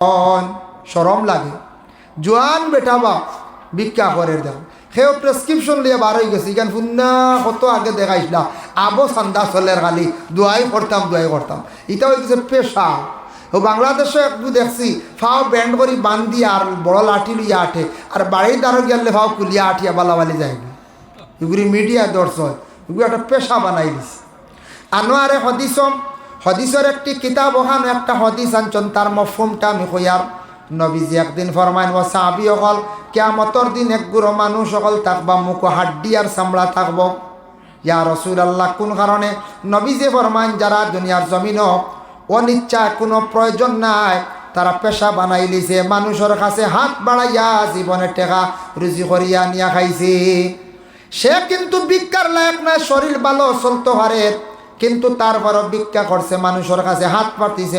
শরম লাগে। জোয়ান বেটা বা ভিক্ষা করে দেন, সেও প্রেসক্রিপশন লিয়ে বার হয়ে গেছে। এখান ফুন্না কত আগে দেখাইছিলাম আবো সান্দা চলের খালি দোয়াই করতাম। এটা হয়ে গেছে পেশা। ও বাংলাদেশে একটু দেখছি ফাও ব্যান্ড করি বান্ধি আর বড় লাঠি লইয়া আঠে, আর বাড়ির দ্বারা গেলে ফাও কুলিয়া আঠিয়া বালাবালি যায়নি। এগুলি মিডিয়া দর্শক এগুলো একটা পেশা বানাই দিছে। আনোয়ারে হদিসের একটি কিতাব ওখানে একটা হদিস আনছেন, তার মফহুমটা আমি কইয়ার। নবীজি একদিন ফরমাইন ও সাহাবী হল কিয়ামতের দিন এক গুরো মানুষ সকল থাকবা, মুখ হাড্ডি আর চামড়া থাকব। ইয়া রাসূলুল্লাহ, কোন কারণে? নবীজি ফরমাইন যারা দুনিয়ার জমিন অনিচ্ছা কোনো প্রয়োজন নাই, তারা পেশা বানাই লিছে, মানুষের কাছে হাত বাড়াইয়া জীবনে টেকা রুজি করিয়া নিয়া খাইছে। সে কিন্তু ভিক্ষার লায়ক না, শরীর ভালো চলতে পারে, কিন্তু তারপরও ভিক্ষা করছে, মানুষের কাছে হাত পাতিছে,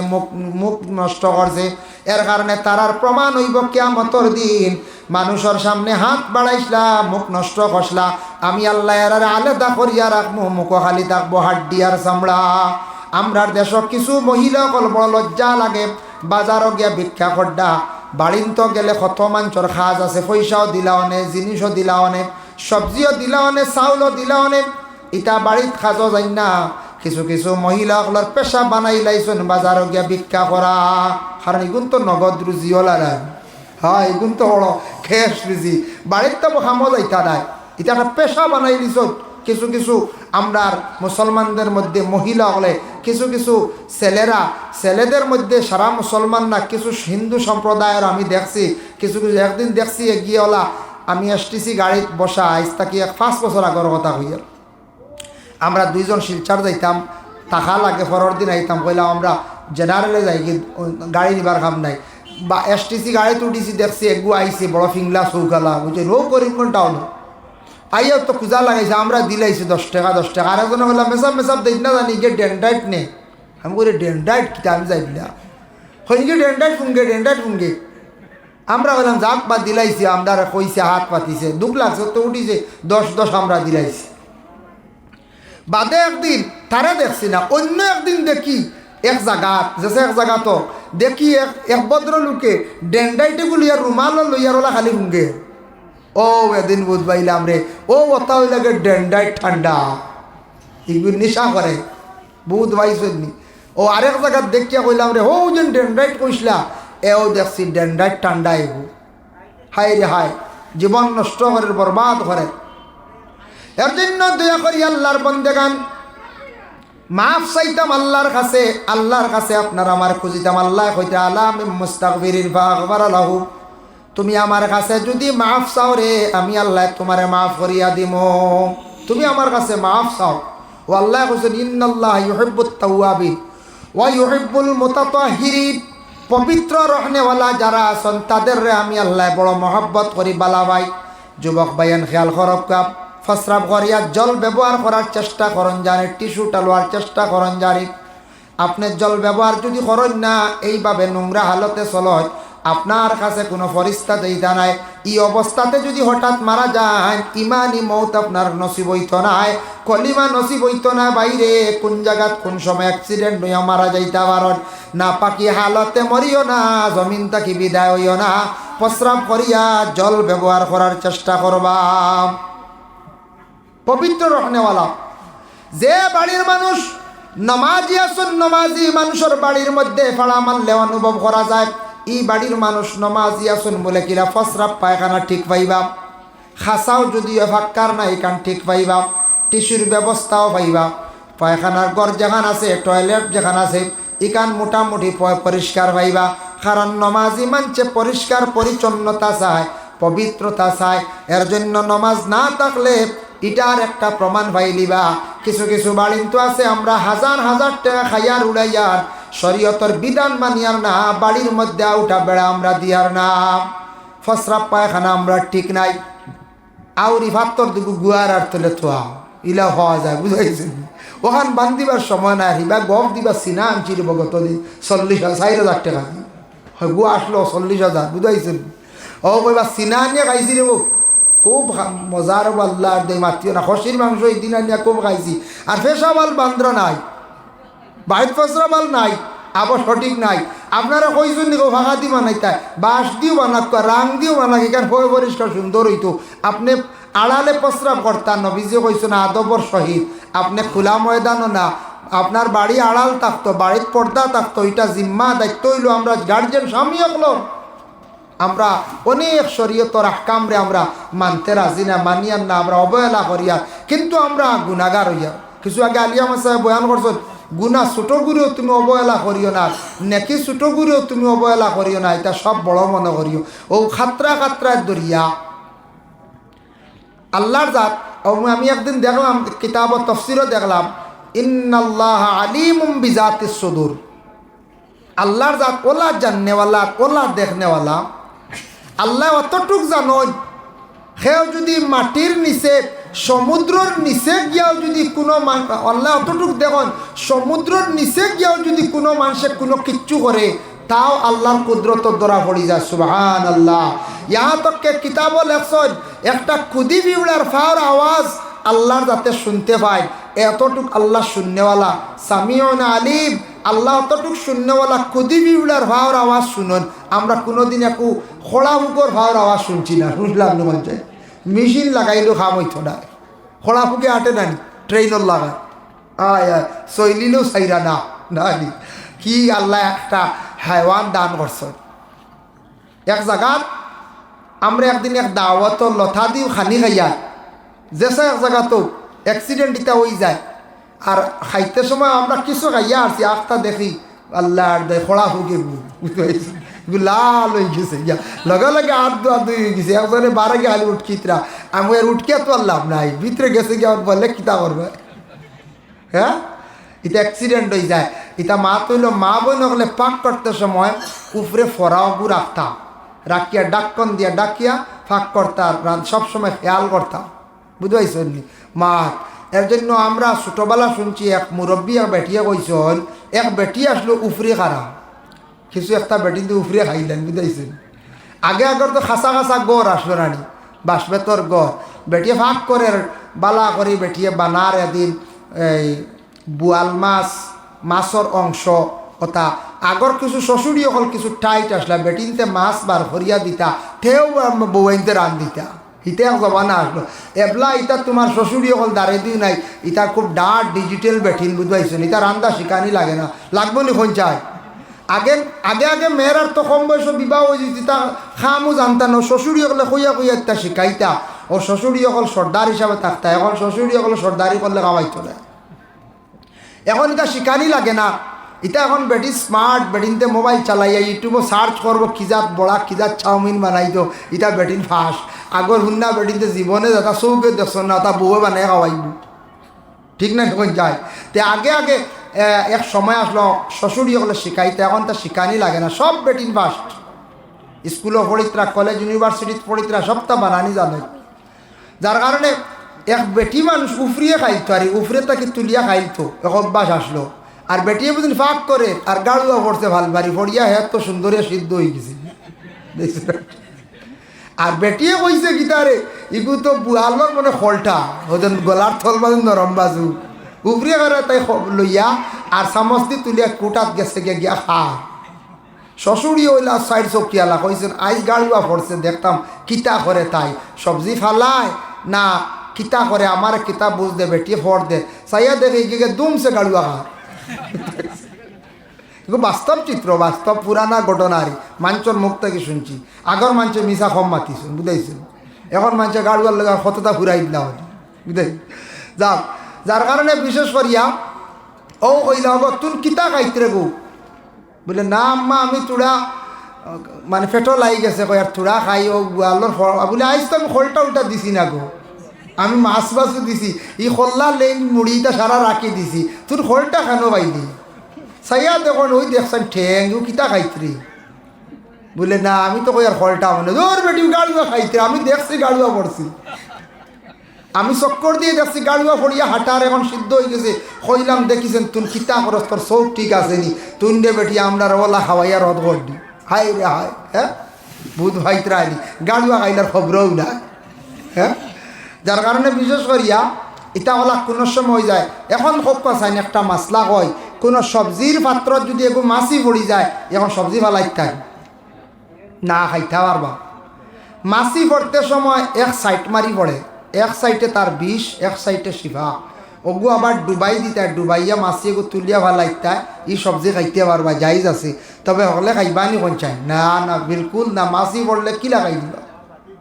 মুখ নষ্ট করছে। এর কারণে তারার প্রমাণ হইব কিয়ামতের দিন মানুষের সামনে হাত বাড়াইছলা, মুখ নষ্ট করছলা, আমি আল্লাহ এর আলাদা করিয়া রাখবো, মুখ খালি থাকবো হাড্ডি আর চামড়া। আমরার দেশ কিছু মহিলা বড় লজ্জা লাগে, বাজারও গিয়া ভিক্ষা করডা, বাড়িতে গেলে কত মানুষের খাজ আছে, পয়সাও দিলা অনেক, জিনিসও দিলা অনেক, সবজিও দিলা অনেক, চাউলও দিলা অনেক, ইটা বাড়িত খাজও যাই না। কিছু কিছু মহিলাগুলোর পেশা বানাই লাইছেন বাজারও গিয়া ভিক্ষা করা, কারণ এগুন তো নগদ রুজি হলা না। হ্যাঁ, এগুন তো বড় খেস রুজি, বাড়ির তো খামো যাইতা নাই, এটা একটা পেশা বানাই দিছ। কিছু কিছু আমরার মুসলমানদের মধ্যে মহিলা হলে, কিছু কিছু ছেলেদের মধ্যে, সারা মুসলমান না, কিছু হিন্দু সম্প্রদায়ের আমি দেখছি, কিছু কিছু একদিন দেখছি এগিয়ে ওলা, আমি এসটিসি গাড়িত বসা আইস থাকি 5 বছর আগের কথা হইয়া, আমরা দুইজন শিলচার যাইতাম, টাকা লাগে, পরের দিন আইতাম, কইলাম আমরা জেনারেলে যাই কি গাড়ি নিবার কাম নাই, বা এসটিসি গাড়িতে উঠিছি, দেখছি এগু আইসি বড় ফিংলা চৌকালা, বুঝছি রো করিমগঞ্জ টাউন আইয়াও তো পূজা লাগাইছে, আমরা দিলাইছি 10 টাকা 10 টাকা। আর একজনে বললাম মেসাব দিই না জানি গিয়ে ডেন্ডাইট নে, আমি বলি ডেন্ডাইট কিতা, আমি যাই দিলা হইনি ডেন্ডাইট ফুঙ্গে। আমরা বললাম যাক বা দিলাইছি, আমরা কইছে হাত পাতিছে, 2 লাগছে তো উঠিছে 10 আমরা দিলাইছি। বাদে একদিন তারা দেখছি না, অন্য একদিন দেখি এক জায়গা তো দেখি এক ভদ্রলোকে ডেন্ডাইটে গুলিয়া রুমাল লইয়ার ওলা খালি ফুঙ্গে। ও এদিন বুঝ পাইলাম রে, ও ওতা হইল লাগে ডেন্ডাইট ঠান্ডা, এগুলো নেশা করে, বুধ পাইছনি। ও আরেক জায়গা দেখিয়া কইলাম রে, ও যেন ডেন্ডাইট কইসলা, এও দেখছি ডেন্ডাইট ঠান্ডা। এগু হাই রে হাই, জীবন নষ্ট করে, বরবাদ করে। এর জন্য দয়া করি আল্লাহর বন্দেগান, মাফ চাইতাম আল্লাহর কাছে আপনার আমার খুঁজিতাম। আল্লাহ কইতে আলাম মুস্তাগফিরিন ফাগফার লাহু, তুমি আমার কাছে যদি মাফ চাও রে, আমি আল্লাহ তোমারে মাফ করিয়া দিম। তুমি আমার কাছে মাফ চাও। ও আল্লাহ কইছেন ইন্নাল্লাহ ইউহিব্বুত তাওয়াবিন ওয়া ইউহিব্বুল মুতাতাহহিরিন, পবিত্র রহনেওয়ালা যারা আছেন তাদের রে আমি আল্লাহ বড় মহব্বত করি, বালা ভাই যুবক ভাইয়ান খেয়াল করব, ফসরাব করিয়া জল ব্যবহার করার চেষ্টা করন জানি, টিস্যু টালোয়ার চেষ্টা করন জানি। আপনি জল ব্যবহার যদি করেন না, এইভাবে নোংরা হালতে চলয়, আপনার কাছে কোনো ফরিস্তা দেইতা নাই। এই অবস্থাতে যদি হঠাৎ মারা যায়, ইমানি মৌত আপনার নসিব হইত নাই, কলিমা নসিব হইত না। বাইরে কোন জায়গাত কোন সময় অ্যাক্সিডেন্ট হইয়া মারা যাইতে পারেন না, পাকি হালতে মরিও না, জমিন থাকি বিদায় হইও না। প্রস্রাব করিয়া জল ব্যবহার করার চেষ্টা করবা। পবিত্র রহনেওয়ালা যে বাড়ির মানুষ নমাজি আসুন, নমাজি মানুষের বাড়ির মধ্যে ফাড়া মারলে অনুভব করা যায় এই বাড়ির মানুষ নমাজি আসুন বলে কিনা ফসরাব পায়খানা ঠিক পাইবা, খাসাও যদিও ফাক্কার নাই কান ঠিক পাইবা, টিস্যুর ব্যবস্থাও পাইবা, পায়খানার ঘর যেখান আছে, টয়লেট যেখান আছে, ইকান মোটামুটি পরিষ্কার পাইবা। কারণ নমাজি মানছে পরিষ্কার পরিচ্ছন্নতা চায়, পবিত্রতা চায়। এর জন্য নমাজ না থাকলে এটার একটা প্রমাণ পাইলিবা। কিছু কিছু বাড়িন তো আছে আমরা হাজার হাজার টাকা খাইয়ার উড়াইয়ার, শরীয়তের বিধান মানিয়ার না, বাড়ির মধ্যে উঠা বেড়া আমরা দিয়ার না, ফসরাব পায়খানা আমরা ঠিক নাই, আউরি ভাত্তর দিকে গুয়ার আর তোলে থোয়া ইলা হওয়া যায়, বুঝাইছেন? ওখান বান্ধিবার সময় নাই, হিবা গপ দিবা সিনা আনছি রে বগত দিন 40,000 টাকা হয়, গুয়া আসলো 40,000, বুঝাইছেন? ও কইবা সিনা আনিয়া খাইছি রে, খুব মজার আল্লাহ দে মাতিও না, খসির মাংস একদিন আনিয়া খুব খাইছি। আর ফেসাবাল বান্দ্র নাই, বাইট ফসরাবাল নাই, আবার সঠিক নাই, আপনারা কইছেন নিকো ভাঙা দি বানাইতা বাঁশ দিও বানাক রাং দিও বানাক এখান হয়ে পরিষ্কার সুন্দর হইতো আপনি আড়ালে প্রস্রাব করতাম নবীজি কইছেন আদবর সহিত আপনি খোলা ময়দানও না আপনার বাড়ি আড়াল থাকতো বাড়ির পর্দা থাকতো এটা জিম্মা দায়িত্ব হইল আমরা গার্জেন স্বামী হলো আমরা অনেক শরীয়তর আহকামরে আমরা মানতে রাজি না মানিয়ার না আমরা অবহেলা করিয়া কিন্তু আমরা গুনাহগার হইয়া কিছু আগে আলিয়ামা সাহেব বয়ান করছেন গুনাহ ছোটো গুরেও তুমি অবহেলা করিও না নেকি ছোটো গুরেও তুমি অবহেলা করিও না এটা সব বড় মনে করিও ও খাতরা খাতরায় দরিয়া আল্লাহর জাত আমি একদিন দেখলাম কিতাব তফসিরও দেখলাম ইন্নাল্লাহ আলিমুম বিজাতিস সুদূর আল্লাহর জাত ওলা জাননেওয়ালা ওলা দেখনেওয়ালা আল্লাহ অতটুক জানোই সেও যদি মাটির নিচে সমুদ্রের নিচে গিয়াও যদি কোনো আল্লাহ অতটুক দেখুন সমুদ্রের নিচে গিয়াও যদি কোনো মানুষে কোনো কিচ্ছু করে তাও আল্লাহর কুদরতর দ্বারা পড়ি যায় সুবহান আল্লাহ ইহা তককে কিতাবও লেখছেন একটা খুদি বিউড়ার ফাওয়ার আওয়াজ আল্লাহর যাতে শুনতে পায় এতটুক আল্লাহ শূন্যওয়ালা সামিউন আলিম আল্লাহ অতটুক শূন্যওয়ালা খুদি বিউড়ার ফাওয়ার আওয়াজ শুনুন আমরা কোনোদিন একটু খোড়া বুকর ফাওয়ার আওয়াজ শুনছি না শুনলাম না মঞ্চে মেশিন লাগাইলেও খাম হইতো না খোড়া ফুকে আটে নানি ট্রেইনর লাগায় আয় শৈলিলেও সাইরা না নানি কি আল্লাহ একটা হাইওয়ান দান করছেন এক জায়গাত আমরা একদিন এক দাওয়াত লথা দিও খানি খাইয়া যেসা এক জায়গাতো অ্যাক্সিডেন্ট ইটা হয়ে যায় আর খাইতে সময় আমরা কিছু খাইয়া আসছি আখটা দেখি আল্লাহর দে খোড়া ফুকে বুঝতে পারছি লাল হয়ে গেছে ইয়া লগে লগে আধ হয়ে গেছে একজনে বারে গিয়ে আলি উঠকিতরা আমি আর উঠকে তো আর লাভ নাই ভিতরে গেছে গিয়ে আমার বললে কিতা করবে হ্যাঁ এটা অ্যাক্সিডেন্ট হয়ে যায় এটা মা তৈল মা বই নকলে পাক করতে সময় উপরে ফরাওগু রাখতাম রাখিয়া ডাক্কন দিয়া ডাকিয়া ফাঁক করতাম সবসময় খেয়াল করতাম বুঝতে পারছি মা এর জন্য আমরা ছোটোবেলা শুনছি এক মুরব্বী এক বেটিয়া কইসন এক বেটি আসলো উফরে খারাপ কিছু একটা বেটি দিয়ে উফরে খাইলেন বুঝাইছেন আগে আগর তো খাসা খাসা গড় আসলো রানি বাঁশবেতর গড় বেটিয়ে ফাঁক করে বালা করে বেটিয়ে বানার এদিন এই বোয়াল মাছ মাছর অংশ কথা আগর কিছু শ্বশুরি হল কিছু টাইট আসলা বেটিনতে মাছ বার করিয়া দিতা তেও বউইনতে রান দিতা ইটা এক জমানা আসলো এবলা ইটা তোমার শ্বশুরি হল দাঁড়ে দিও নাই ইটা খুব ডাট ডিজিটাল বেঠিন বুঝবাইছেন ইটা রান্দা শিকানি লাগে না লাগবো নি কোন চাই আগে আগে আগে মেয়েরার তো কম বয়স বিবাহ হয়ে যেত তা খামও জানতা না শ্বশুরি হলে কইয়া কইয়া একটা শিখাইতা ও শ্বশুরি হল সর্দার হিসাবে থাকতা এখন শ্বশুরি হল সর্দারি করলে খাওয়াইতো না এখন এটা শিকানি লাগে না এটা এখন বেটি স্মার্ট বেটিনতে মোবাইল চালাইয়া ইউটিউবও সার্চ করবো খিজাত বড়া খিজাত চাউমিন বানাইতো এটা বেটিন ফাঁস আগর হুন্না বেটিনতে জীবনে যাতা চৌকে দেখছ না তা বউয়ে বানাই খাওয়াইব ঠিক না তখন যায় তে আগে আগে এক সময় আসলো শ্বশুরি হলে শিখাইতে এখন তা শিকানি লাগে না সব বেটিন ফার্স্ট স্কুলও পড়িতরা কলেজ ইউনিভার্সিটিত পড়িতরা সবটা বানানি জানে যার কারণে এক বেটি মানুষ উফরিয়ে খাইতো আর উফরে তাকে তুলিয়া খাইতো এক অভ্যাস আসলো আর বেটিয়ে বুঝিন ফাঁক করে আর গাড়ুয়া পড়ছে ভাল বাড়ি পড়িয়া হ্যাঁ তো সুন্দরিয়া সিদ্ধ হয়ে গেছে আর বেটিয়ে কইছে গীতারে ইগু তো বুয়ালর মানে খলটা ওদের গলার থল বাজু নরম বাজু উফরিয়ে করে তাই লইয়া আর সামস্তি তুলিয়া কুটাত গেছে গিয়া খা শ্বশুরি ওইলা সাইড চকিয়ালা কইছেন আইস গাড়ুয়া পড়ছে দেখতাম কিতা করে তাই সবজি ফালায় না কিতা করে আমার কিতা বুঝ দে বেটিয়ে ফট দে সাইয়া দেখে গিয়ে দুমছে গাড়ুয়া খা বাস্তব চিত্র বাস্তব পুরানা ঘটনারই মাঞ্চর মুখ থেকে শুনছি আগর মাঞ্চে মিশা কম মাতিছেন বুঝাইছেন এখন মাঞ্চে গাড়ুয়ার লগা কতটা ফুরাই দিলা বুঝাই যাক যার কারণে বিশেষ করিয়া ও কইলা হব তুন কিতা খাইতে গো বলে না আম্মা আমি তুড়া মানে পেটো লাগি গেছে কই আর তুড়া খাই ও গোয়ালর বলে আইস তো আমি খোলটা উল্টা দিছি না গো আমি মাছ মাছও দিছি ই খোল্লা লেন মুড়িটা সারা রাখি দিছি তোর খোলটা কেন পাইলি সাইয়া দেখুন ওই দেখছেন ঠেং ও কিতা খাইত্রি বলে না আমি তো কই আর খোলটা মানে ওর বেটি গাড়ুয়া খাইতে আমি দেখছি গাড়ুয়া পড়ছি আমি চক্কর দিয়ে দেখছি গাড়ুয়া পড়িয়া হাঁটার এখন সিদ্ধ হয়ে গেছে কইলাম দেখিছেন তুন কিতা খরচ তোর চোখ ঠিক আছে নি তুন দে বেটি আমরা ওলা খাওয়াইয়া রদ করডি হাই রে হাই হ্যাঁ ভূত ভাইতরা আনি গাড়ুয়া খাইলার খবরও না হ্যাঁ যার কারণে বিশেষ করিয়া এটা ওলা কোনো সময় যায় এখন খুব চাইন একটা মাসলা হয় কোনো সবজির পাত্র যদি এগো মাছি পড়ি যায় এখন সবজি ফালাইতাই না খাইতে পারবা। মাছি পড়তে সময় এক সাইড মারি পড়ে, এক সাইডে তার বিষ, এক সাইডে শিফা। ওগু আবার ডুবাই দিতা, ডুবাইয়া মাছি এগো তুলিয়া ফালাইতা, ই সবজি খাইতে পারবা, জাইজ আছে। তবে হলে খাইবানি কোন চাই না, না বিলকুল না। মাছি পড়লে কি লাগাই দিবা,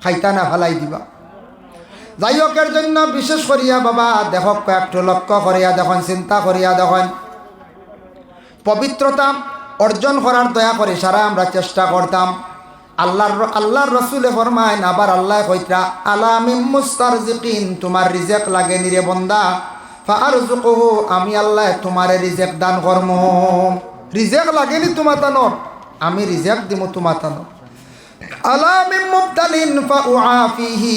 খাইতা না ফালাই দিবা। যাই হোক, এর জন্য বিশেষ করিয়া বাবা দেখক, কয়েকটু লক্ষ্য করিয়া দেখেন, চিন্তা করিয়া দেখেন, পবিত্রতা অর্জন করার দয়া করে সারা আমরা চেষ্টা করতাম। আল্লাহর রসুলে ফরমায়, আবার আল্লাহ কইতরা আলামিম মুস্তারজিকিন, তোমার রিজেক লাগে নিরে বন্দা, ফারজুকুহু, আমি আল্লাহ তোমারে রিজেক দান করমু। রিজেক লাগেনি তোমার তানোর, আমি রিজেক দিমু তোমার তানোর। আলামিম মুবতালিন ফাউআফিহি,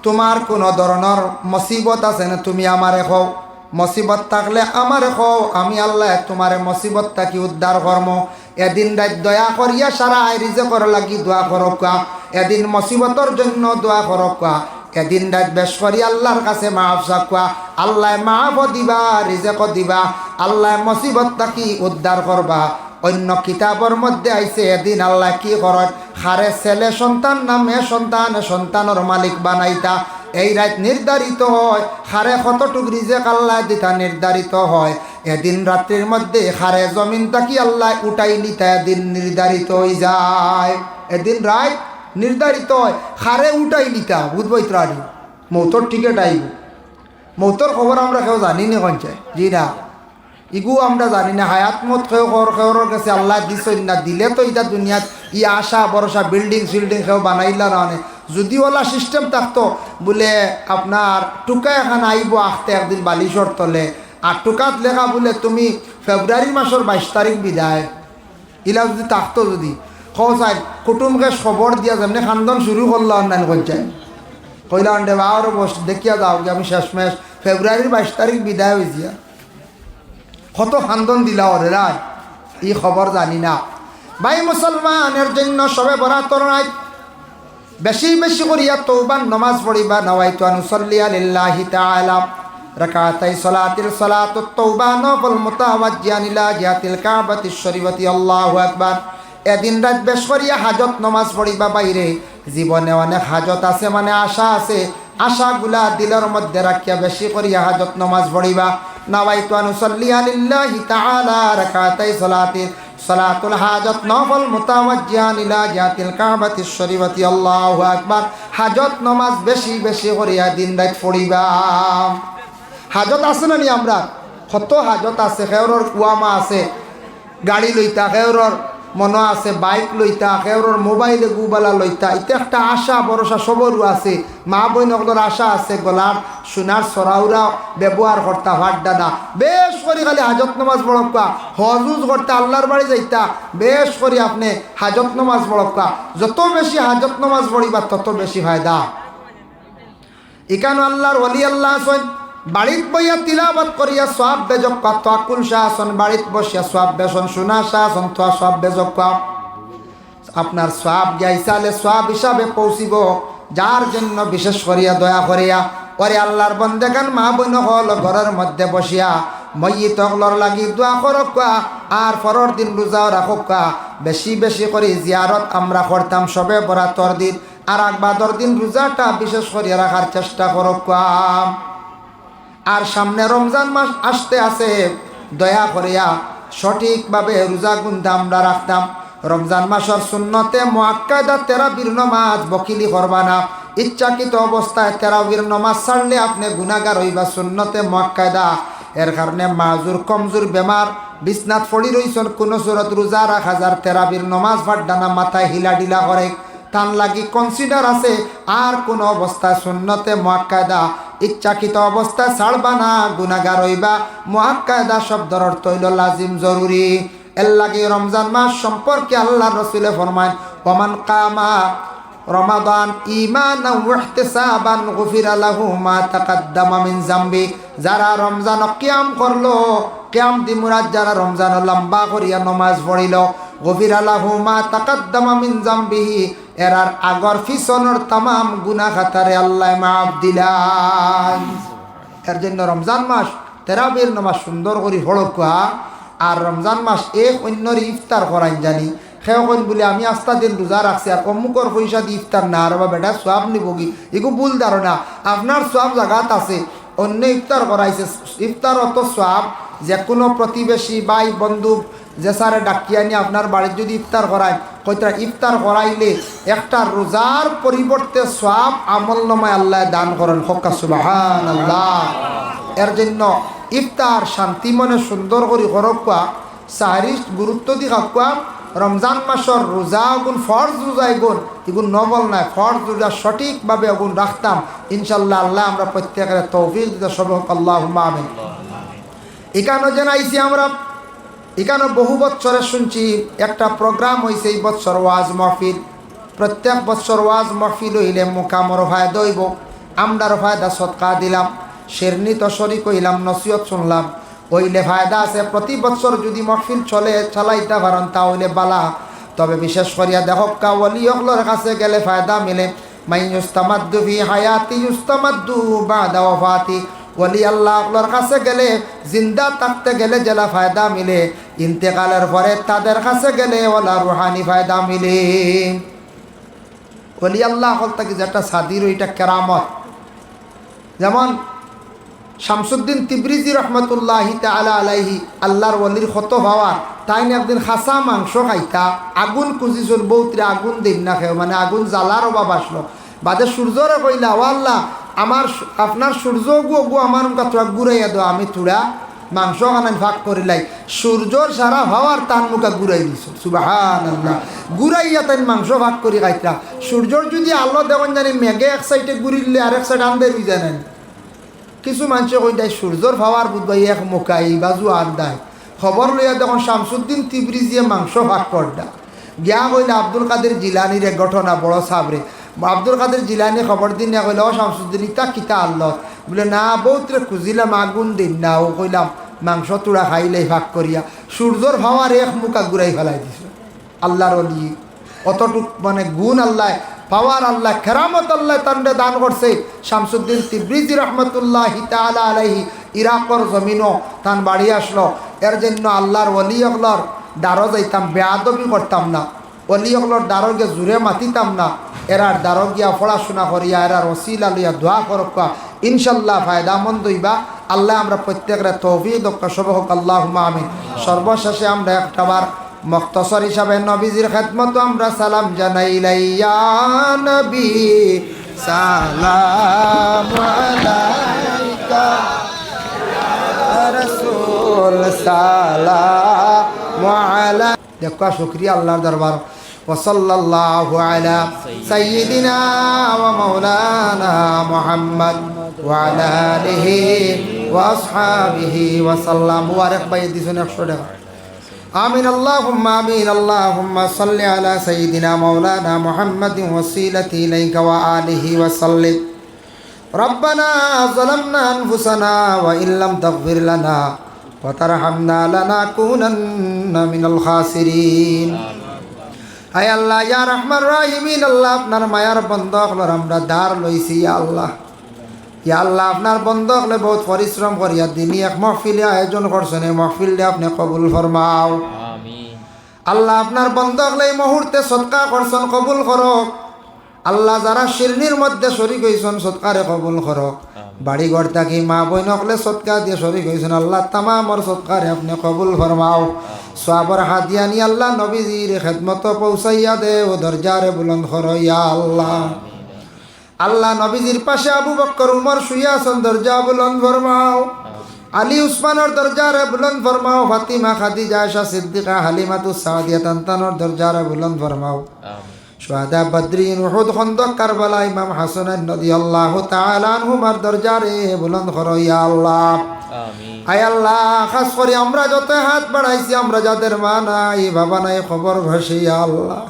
তোমার কোন ধরনের মুসিবত আছে না, তুমি আমারে কও। মুসিবত থাকলে আমারে কও, আমি আল্লাহ তোমারে মুসিবত থাকি উদ্ধার করম। এদিন রাত দয়া করিয়া সারা রিজেকর লাগি দোয়া করকা, এদিন মুসিবতর জন্য দোয়া করকা, এদিন রাত বেশ করি আল্লাহর কাছে মাফ চাকুয়া। আল্লাহ মাফ দিবা, রিজেক দিবা, আল্লাহ মুসিবত থাকি উদ্ধার করবা। অন্য কিতাবর মধ্যে আইছে এদিন আল্লাহ কি করেন, হারে ছেলে সন্তান না মেয়ে সন্তান, সন্তানের মালিক বানাইতা। এই রাত নির্ধারিত হয়, হারে কতটুক রিজেক আল্লাহ দিতা নির্ধারিত হয়। এদিন রাত্রির মধ্যে হারে জমিন তাকি আল্লাহ উঠাই নিতা, এদিন নির্ধারিত হয়ে যায়। এদিন রাত নির্ধারিত হয়, হারে উঠাই নিতা। বুঝবই ত্রাণী মৌতর টিকিট আইব, মৌতর খবর আমরা কেউ জানি না কোন চাই, জি না, ইগু আমরা জানি না। হায়াত মত খেওর কাছে আল্লাহ দিছই না, দিলে তো এটা দুনিয়াত ই আশা ভরসা বিল্ডিং সিল্ডিং কেউ বানাইলা না। যদি ওলা সিস্টেম থাকতো বলে আপনার টুকা এখন আইব আখতে একদিন বালিশর তলে, আর টুকাত লেখা বলে তুমি ফেব্রুয়ারি মাসের 22 তারিখ বিদায়, ইলা যদি থাকতো, যদি চাই কুটুমকে খবর দিয়া যেমনি খান্দন শুরু করলো অন্যান্য কইচাই কইলা আন্ডে বারো বস দেখিয়া যাও যে আমি শেষমেশ ফেব্রুয়ারির 22 তারিখ বিদায় হয়েছি, কত খান্দন দিলা ওরে রায়, ই খবর জানি না। ভাই মুসলমানের জন্য সবে বরাতর রাত বেশি বেশি করিয়া তওবার নামাজ পড়িবা। নাওয়াইতু আন উসাল্লিয়া লিল্লাহি তাআলা রাকাতাই সালাতিল সালাতুত তাওবা নফল মুতাওয়াজ্জিয়ান ইলা জিহাতিল কাবাতিশ শরীফাতি, আল্লাহু আকবার। এদিন রাত বেশ করিয়া হাজত নামাজ পড়িবা। বাইরে জীবনে অনেক হাজত আছে, মানে আশা আছে, আশাগুলা দিলের মধ্যে রাখিয়া বেশি করিয়া হাজত নামাজ পড়িবা। নাওয়াইতু আন উসাল্লিয়া লিল্লাহি তাআলা রাকাতাই সালাতুল হাজত নফল মুতাওয়াজ্জিয়ান ইলা জিহাতিল কাবাতিশ শরীফাতি, আল্লাহু আকবার। হাজত নামাজ বেশি বেশি করিয়া দিন রাত পড়িবা। হাজত আছে না নি, আমরা কত হাজত আছে। খেওরর কুয়ামা আছে, গাড়ি লইতা, খেওরর মনে আছে বাইক লইতা, খেওরর মোবাইলে গুবালা লইতা, এটা একটা আশা ভরসা সবরও আছে। মা বইনকদের আশা আছে, গলার সোনার সরাউরা ব্যবহার করতা, ভাট দাদা বেশ করি খালি হাজত নামাজ পড়কা, হজুজ করতে আল্লাহর বাড়ি যাইতা, বেশ করি আপনি হাজত নামাজ পড়কা। যত বেশি হাজত নামাজ পড়িবা তত বেশি ফায়দা। এখানে আল্লাহর ওলি আল্লাহ আছেন, বাড়িত বইয়া তিলাবাত করিয়া সব বেজক তাকুল শাহ আসন, বাড়িত বসিয়া সব বেসন সোনা শাহ আসন তো সব বেজক আপনার সব গাইসালে সব হিসাবে পৌঁছিব। যার জন্য বিশেষ করিয়া দয়া করিয়া ওরে আল্লাহর বন্দেগান মা বোন হল ঘরের মধ্যে বসিয়া মইয়িত হলর লাগি দোয়া করকা, আর পরের দিন রোজাও রাখকা। বেশি বেশি করে জিয়ারত আমরা করতাম সবে বরাতর দিন, আর আকবাদর দিন রোজাটা বিশেষ করিয়া রাখার চেষ্টা করকা। আর সামনে রমজান মাস আসতে আছে, দয়া করিয়া সঠিকভাবে রোজা গুনতে আমরা রাখতাম। রমজান মাসের সুন্নতে মুআক্কাদা তেরাবির নামাজ বকিলি করবা না। ইচ্ছাকৃত অবস্থায় তেরাবির নামাজ ছাড়লে আপনি গুনাহগার হইবা, সুন্নতে মুআক্কাদা। এর কারণে মাজুর কমজোর বেমার বিছনাত পড়ি রইছেন, কোনো সুরত রোজা রাখা যার তেরাবির নামাজ ফাড্ডানা মাথায় হিলা ডিলা করে তান লাগি কনসিডার আছে। আর কোন অবস্থায় সুন্নতে মুআক্কাদা ইচ্ছাকৃত অবস্থায় ছাড়বা না, গুনাহগার হইবা। মুআক্কাদা শব্দের অর্থ হইল লাজিম, জরুরি। এর লাগে রমজান মাস সম্পর্কে আল্লাহর রাসূল ফরমায়, ওমান কামা রমাদান ঈমানান ওয়া ইহতিসাবান গুফিরা লাহু মা তাকাদ্দামা মিন যামবি। যারা রমজান কিয়াম করলো, কিয়াম দি মুরাদ যারা রমজান লম্বা করিয়া নামাজ পড়িল, গুফিরা লাহু মা তাকাদ্দামা মিন যামবিহি, এরার আগর পিছনের তামাম গুনাহ খাতারে আল্লাহ মাফ দিলাম। এর জন্য রমজান মাস তেরাবির নামাজ সুন্দর করে পড়কা। আর রমজান মাস এক অন্যর ইফতার করাইন জানি সেও কইন বলে আমি আস্থা দিন রোজা রাখছি আর অমুকর পয়সা দিয়ে ইফতার না আর বা বেটা সোয়াব নিবগি এগু ভুল ধারণা। আপনার সোয়াব জাগাত আছে, অন্য ইফতার করাইছে, ইফতার অত সোয়াব যে কোনো প্রতিবেশী ভাই বন্ধু যে স্যারে ডাকিয়া নিয়ে আপনার বাড়ির যদি ইফতার করায় কইতা ইফতার করাইলে একটা রোজার পরিবর্তে সোয়াব আমলনামায় আল্লাহ দান করেন। হক্কা সুবহানাল্লাহ। এর জন্য ইফতার শান্তি মনে সুন্দর করে করকুয়া, সাহারি গুরুত্ব দি খাকুয়া। রমজান মাসের রোজা গুণ ফরজ রোজা এগুন এগুন নবল নাই, ফরজ রোজা সঠিকভাবে এগুন রাখতাম ইনশাল্লাহ। আল্লাহ আমরা প্রত্যেকের তৌফিক দিতে সব হোক, আল্লাহুম্মা আমিন। এখানে জানাইছি আমরা, এখানে বহু বছরে শুনছি একটা প্রোগ্রাম হয়েছে এই বছর ওয়াজ মাহফিল। প্রত্যেক বছর ওয়াজ মাহফিল হইলে মুকামর ফায়দা হইব, আমরার ফায়দা সৎকা দিলাম, শেরনি তো শরিক হইলাম, নসিহত শুনলাম, হইলে ফায়দা আছে। প্রতি বছর যদি মাহফিল চলে চালাইতে পারেন তাহলে বালা। তবে বিশেষ করিয়া দেখক্কা ওলিয়কলর কাছে গেলে ফায়দা মিলে। মাই ইউস্তামাদ্দু ফি হায়াতি ইউস্তামাদ্দু বাদা ওয়াফাতি। ওলি আল্লাহর কাছে গেলে, জিন্দা থাকতে গেলে যেটা ফায়দা মিলে, ইন্তেকালের পরে তাদের কাছে গেলে ওলা রুহানি ফায়দা মিলে। ওলি আল্লাহ হলতাকে যেটা সাদির ওইটা কেরামত। যেমন শামসুদ্দিন তিবরিজি রহমতুল্লাহি তাআলা আলাইহি, আল্লাহর ওলির কত ভাবার, তাই না একদিন খাসা মাংস খাইতা, আগুন খুঁজিছিল বৌতরে আগুন দিন না খেয়ে, মানে আগুন জ্বালার অভাব আসলো। বাদে সূর্যরে কইলা ও আল্লাহ আমার আপনার সূর্য গু আমার তোরা ঘুরাইয়া দো, আমি তোরা মাংস খানায় ভাগ করিলাই। সূর্যর সারা হওয়ার তান মুখা ঘুরাই দিছ, সুবহানাল্লাহ। ঘুরাইয়া তাই মাংস ভাগ করি খাইতা। সূর্যর যদি আলো দেখুন জানি মেঘে এক সাইডে ঘুরিলে আর এক সাইড আন্দে রুই জানেন। কিছু মানুষে কই দেয় সূর্যর ভাওয়ার বুধবাই এক মুখাই বাজু আর দেয়। খবর লইয়া দেখুন শামসুদ্দিন তিবরিজিয়ে মাংস ভাগ করডা গিয়া কইলে আব্দুল কাদের জিলানির এক ঘটনা বড় সাবরে। আব্দুল কাদের জিলানি খবর দিন না কইলে ও শামসুদ্দিন ইতা কিতা আল্লাহ বলে না বহুতরে খুঁজিলাম আগুন দিন না, ও কইলাম মাংস তোরা খাইলেই ভাগ করিয়া। সূর্যর ভাওয়ার এক মুখা ঘুরাই ফেলাই দিছ। আল্লাহর অলি অতটুক মানে গুণ আল্লাহ, পাওয়ার আল্লাহ, কেরামত আল্লাহ তান্ডে দান করছে। শামসুদ্দিন তিবরিজি রহমতুল্লাহি তাআলা আলাইহি ইরাকর জমিনও তান বাড়ি আসলো। এর জন্য আল্লাহর ওলি অগলর দ্বারো যাইতাম, বেয়াদবি করতাম না, ওলি অগলর দ্বারো গিয়ে জুড়ে মাতিতাম না। এরার দ্বারো গিয়া পড়াশোনা করিয়া এরার ওসিলা লইয়া দোয়া করকা, ইনশাল্লাহ ফায়দামন্দ হইবা। আল্লাহ আমরা প্রত্যেকের তৌফিক দক্কা সব হোক, আল্লাহুম্মা আমিন। সর্বশেষে আমরা একটাবার মুখতসর হিসাবে নবীজির খেদমত আমরা সালাম জানাইলাই। ইয়া নবী সালাম আলাইকা, ইয়া রাসূল সালাম আলাইকা। দেখো শুকরিয়া আল্লাহর দরবার। ওয়াসাল্লাল্লাহু আলা সাইয়্যিদিনা ওয়া মাওলানা মুহাম্মদ ওয়া আলা আলিহি ওয়া আসহাবিহি ওয়া সাল্লাম। মুবারক ভাই দিছেন 100 টাকা। آمين اللهم آمين اللهم صل على سيدنا مولانا محمد وسيلتي إليك وآله وسلم. ربنا ظلمنا أنفسنا وإن لم تغفر لنا وترحمنا لنكونن من الخاسرين. আয় আল্লাহ ইয়া রহমান রাহিমিন, আল্লাহ আপনার মায়ার বন্ধ হলো আমরা দার লইছি। ইয়া আল্লাহ, ইয়া আল্লাহ আপনার বন্ধ হলে বহুত পরিশ্রম করিয়া দিনই এক মাহফিলে আয়োজন করছেন, এই মাহফিলটা আপনি কবুল ফরমাও। আমিন। আল্লাহ আপনার বন্ধ হলে এই মুহূর্তে সদকা করছেন, কবুল করক। আল্লাহ যারা শিরনির মধ্যে শরীক হয়েছেন সদকারে কবুল করক। বাড়ি ঘর থাকি মা বইন হলে সদকা দিয়ে শরীক হয়েছেন, আল্লাহ তামামর সদকারে আপনি কবুল ফরমাও। সওয়াবের হাদিয়া নি আল্লাহ নবীজির খেদমত পৌঁছাইয়া দে ও দরজারে বুলন্দ করো। ইয়া আল্লাহ, আল্লাহ নবীজির পাশে আবু বকর উমর শুয়ে আছেন, দরজা বুলন্দ ফরমাও। আলী উসমানের দরজারে বুলন্দ ফরমাও। ফাতিমা খাদিজা আয়েশা সিদ্দিকা হালিমাতুস সাদিয়া তানতানোর দরজারে বুলন্দ ফরমাও। শুহাদা বদরিন উহুদ খন্দক কারবালা ইমাম হাসান রাদিয়াল্লাহু তাআলা আনহুমার দরজারে বুলন্দ করো। ইয়া আল্লাহ, আমিন। আয় আল্লাহ, খাস করে আমরা যত হাত বাড়াইছি, আমরা যাদের মা নাই বাবা নাই খবর ভাসি, ইয়া আল্লাহ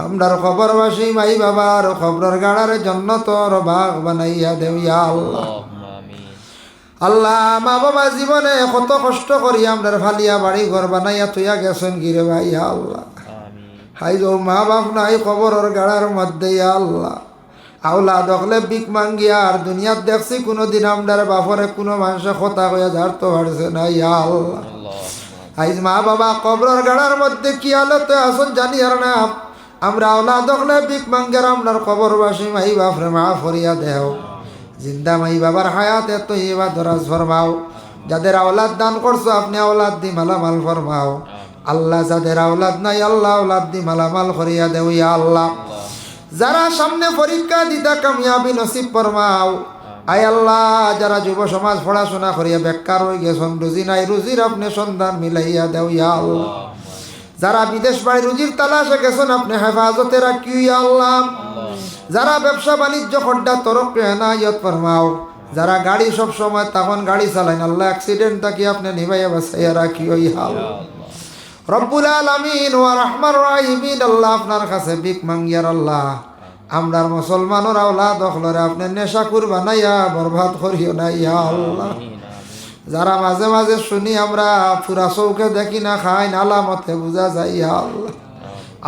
আমরার খবর বাসি মাই বাবার খবরের গাড়ার জন্য তোর বাঘ বানাইয়া দেও। ইয়া আল্লাহ, আল্লাহ মা বাবা জীবনে কত কষ্ট করি আমরার ফালিয়া বাড়ি ঘর বানাইয়া তুইয়া গেছেন গিরে ভাই। ইয়া আল্লাহ, হাই গো মা বাপ নাই খবরের গাড়ার মধ্যে। ইয়া আল্লাহ, আওলা দখলে বিক মাঙ্গিয়া আর দুনিয়াত দেখছি কোনোদিন আমরার বাপরে কোনো মানুষের কথা কইয়া ঝাড়তে পারছে না। ইয়া আল্লাহ, আইজ মা বাবা কবরের গাড়ার মধ্যে কি হালতে আসন জানি আর না আমরা আওলাদ হলে বিক মাঙ্গের আপনার কবরবাসী মাই বাপরে মা ফরিয়া দেও জিন্দা মাই বাবার হায়াতে তো এবা দরাজ ফরমাও যাদের আওলাদ দান করছো আপনি আওলাদ দি মালামাল ফরমাও আল্লাহ যাদের আওলাদ নাই আল্লাহ আওলাদ দি মালামাল করিয়া দেও ইয়া আল্লাহ যারা সামনে পরীক্ষা দিতা কামিয়াবি নসিব ফরমাও আয় আল্লাহ যারা যুব সমাজ পড়াশোনা করিয়া বেকার হয়ে গেছেন রুজি নাই রুজির আপনি সন্ধান মিলাইয়া দেও ইয়া আল্লাহ যারা বিদেশ বাড়ি রুজির তালাশে গেছেন আপনি হেফাজতে রাখি ইয়া আল্লাহ যারা ব্যবসা বাণিজ্য খড্ডা তরফে এনায়ত ফরমাও যারা গাড়ি সব সময় তখন গাড়ি চালাইন আল্লাহ অ্যাক্সিডেন্ট থাকি আপনি নিভাইয়া বাঁচাইয়া রাখি ইয়া আল্লাহ রব্বুল আলামিন ওয়া রহমান রাহিমিন আল্লাহ আপনার কাছে ভিক মাঙ্গিয়ার আল্লাহ আমরার মুসলমানের আওলাদ হলরে আপনি নেশা করবা নাইয়া বরবাদ করিও না ইয়া আল্লাহ যারা মাঝে মাঝে শুনি আমরা পুরা চৌকে দেখি না খাই আলামতে বুঝা যায় ইয়া আল্লাহ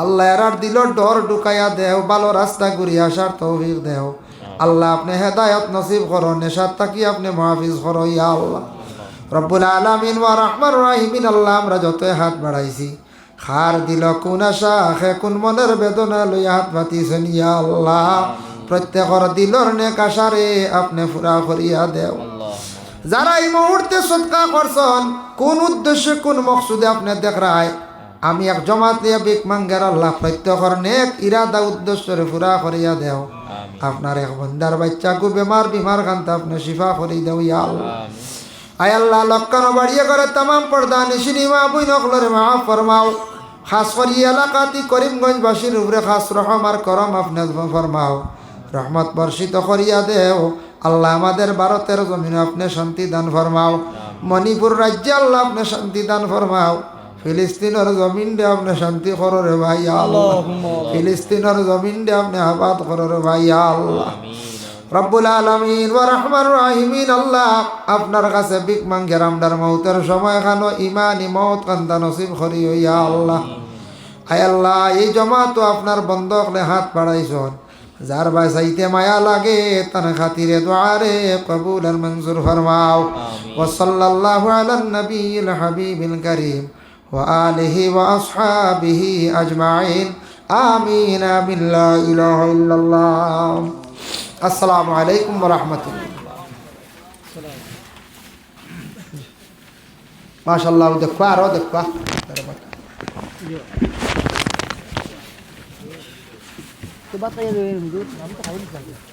আল্লাহ এরার দিলর ডর ঢুকাইয়া দেও ভালো রাস্তা ঘুরি আসার তৌফিক দেও আল্লাহ আপনি হেদায়ত নসিব করো নেশার তাকি আপনি মাহফিজ করো ইয়া আল্লাহ রব্বুল আলামিন ওয়া রহমান রাহিমিন আল্লাহ আমরা যত হাত বাড়াইছি খার দিল কোন আশা খে কোন মনের বেদনা লইয়া হাত পাতিছেন ইয়া আল্লাহ প্রত্যেকর দিলর নেক আশারে আপনি পুরা করিয়া দেও যারা এই মুহূর্তে সদকা করছেন কোন উদ্দেশ্যে কোন মকসুদে আপনি দেখ রায় আমি এক জমাত নিয়ে ভিক মাঙ্গের আল্লাহ প্রত্যেকর নেক ইরাদা উদ্দেশ্যরে পুরা করিয়া দেও আপনার এক বন্দার বাচ্চাকে বিমার কান্তা আপনি শিফা করি দেও ইয়া আল্লাহ আয় আল্লাহ লক্কানো বাড়িয়ে করে তামাম পর্দা নিশিনি মা বুই নকলরে মাফ ফরমাও খাস করি এলাকাতি করিমগঞ্জবাসীর উপরে খাস রহম আর করম আপনি ফরমাও রহমত বর্ষিত করিয়া দেও আল্লাহ আমাদের ভারতের জমিনে আপনি শান্তি দান ফরমাও মণিপুর রাজ্যে আল্লাহ আপনি শান্তি দান ফরমাও ফিলিস্তিনের জমিন দে আপনি শান্তি করো রে ভাই আল্লাহ ফিলিস্তিনের জমিন দে আপনি আবাদ করো রে ভাই আল্লাহ রব্বুল আলামিন ওয়া রহমান রাহিমিন আল্লাহ আপনার কাছে ভিক মাঙ্গের আমদার মৌতের সময় খানো ইমানি মৌত কান্দা নসিব করিও ইয়া আল্লাহ আয় আল্লাহ এই জমাতো আপনার বন্ধ হলে হাত বাড়াইছন যার বাসাইতে মায়া লাগে তার খাতিরে দুআরে কবুল আর মঞ্জুর ফরমাও ওয়া সাল্লাল্লাহু আলান নবিয়িল হাবিবিল কারীম ওয়া আলিহি ওয়া আসহাবিহি আজমাইন আমিন বিল্লা ইলাহা ইল্লাল্লাহ আসসালামু আলাইকুম ওয়া রাহমাতুল্লাহ মাশাআল্লাহ দেখবা আরো দেখবা तो बात ये हुजूर हम तो खाई नहीं सकते